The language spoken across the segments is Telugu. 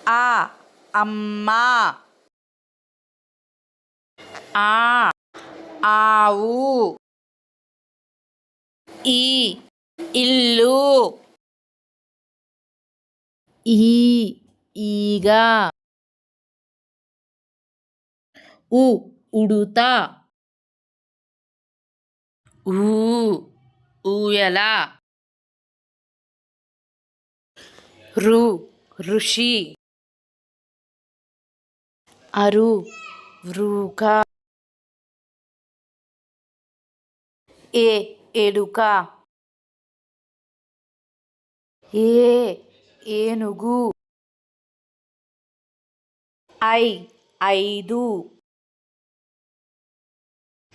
ఆ అమ్మ. ఆ ఆవు. ఈ ఇల్లు. ఈ ఈగ. ఉ ఉడుత. ఊ ఊయల. రు ఋషి. అరు వృక. ఏ ఎలుక. ఏ ఏనుగు. ఐ ఐదు.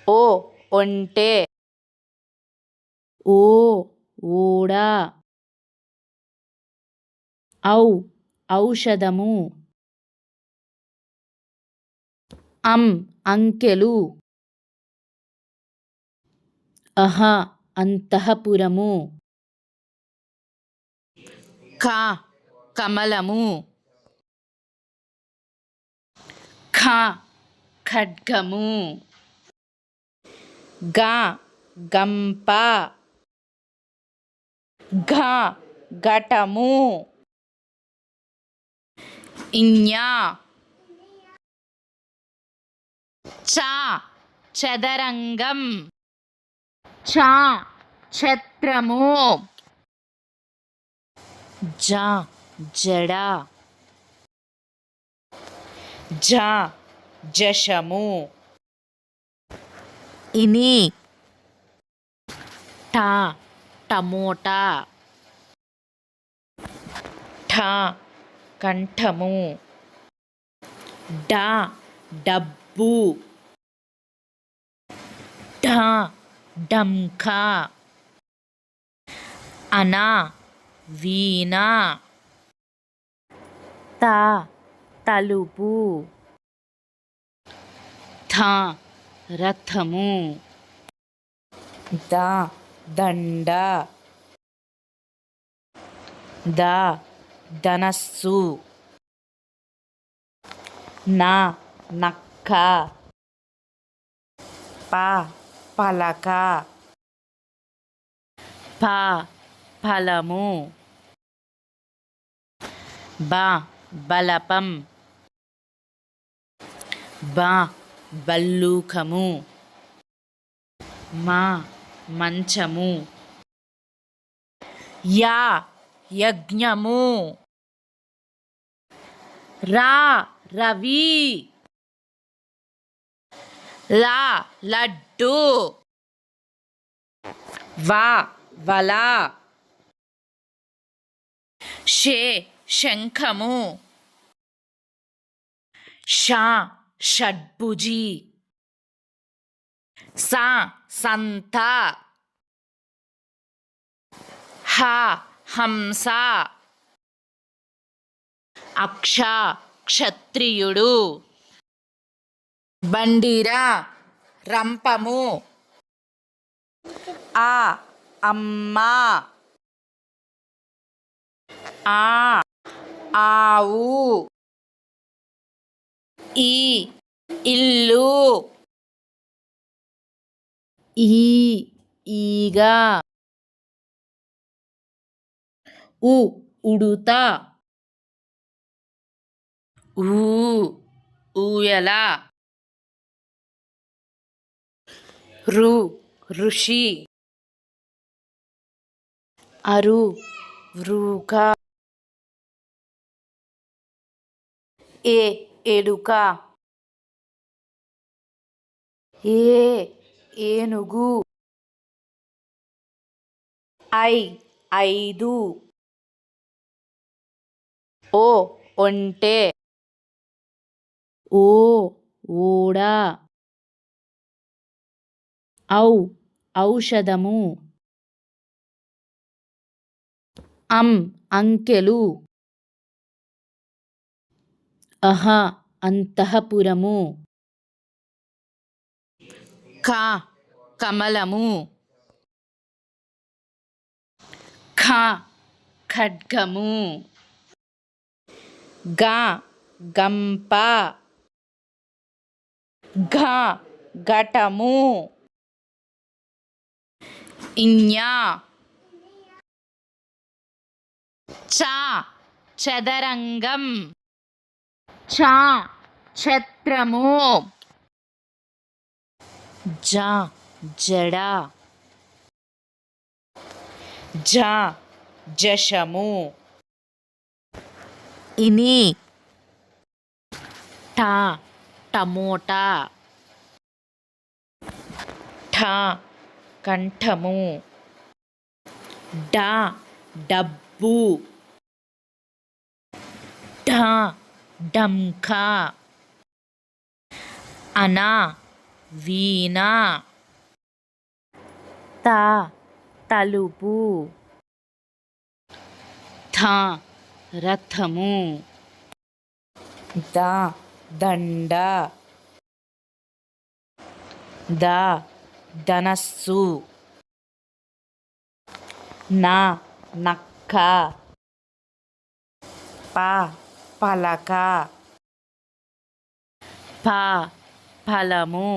ఓ ఒంటె. ఓ ఓడ. ఔ ఔషధము. అంకెలు. అహ అంతఃపురము. కమలము. ఖడ్గము. గంప. ఘటము. ఞ చదరంగం. ఛత్రము. జడ. జశము. ఇని టమోటా. కంఠము. డబ్బు. డంకా. వీణ. తలుపు. రథము. దండ. ధనస్సు. నక్క. పలక. ఫలము. బలపం. భల్లూకము. మంచము. యజ్ఞము. రవి. లడ్డు. వల. శంఖము. షడ్భుజి. సంత. హంస. క్షత్రియుడు. బండిర. రంపము. అమ్మ. ఆవు. ఇల్లు. ఈగ. ఉడుత. ఊయల. ఋషి. అరు వృక. ఎలుక. ఏనుగు. ఐదు. ఓ ఒంటె. ఓ ఓడ. ఔషధము. అంకెలు. అహ అంతఃపురము. కమలము. ఖడ్గము. గ గంప, ఘ ఘటము, ఇඤ చ చదరంగం, ఛ ఛత్రము, జ జడ, ఝ జశము, ఇని ట టమోటా, ఠ కంఠము, డ డబ్బు, ఢ ఢంకా, అన వీణ, త తలుపు, థ రథము, ద దండ, ద ధనస్సు, న నక్క, ప పలక, ఫ ఫలము,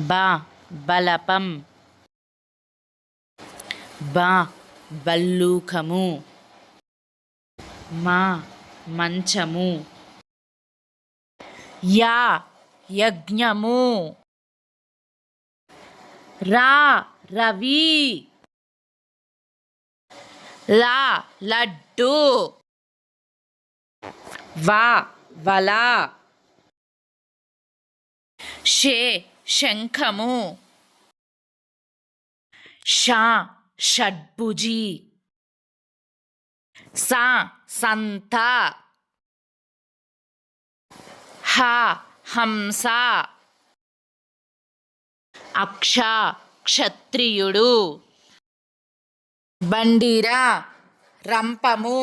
బ బలపం, బ బల్లూకము, మ మంచము, యా యజ్ఞము, రా రవి, లా లడ్డు, వా వల, షే శంఖము, ష షడ్భుజి, స సంత, హ హంస, అక్ష క్షత్రియుడు, బండిర రంపము.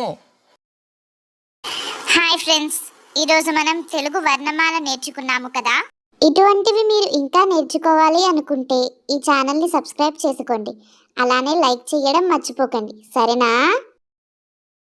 హాయ్ ఫ్రెండ్స్, ఈరోజు మనం తెలుగు వర్ణమాల నేర్చుకున్నాము కదా. ఇటువంటివి మీరు ఇంకా నేర్చుకోవాలి అనుకుంటే ఈ ఛానల్ని సబ్స్క్రైబ్ చేసుకోండి. అలానే లైక్ చేయడం మర్చిపోకండి, సరేనా?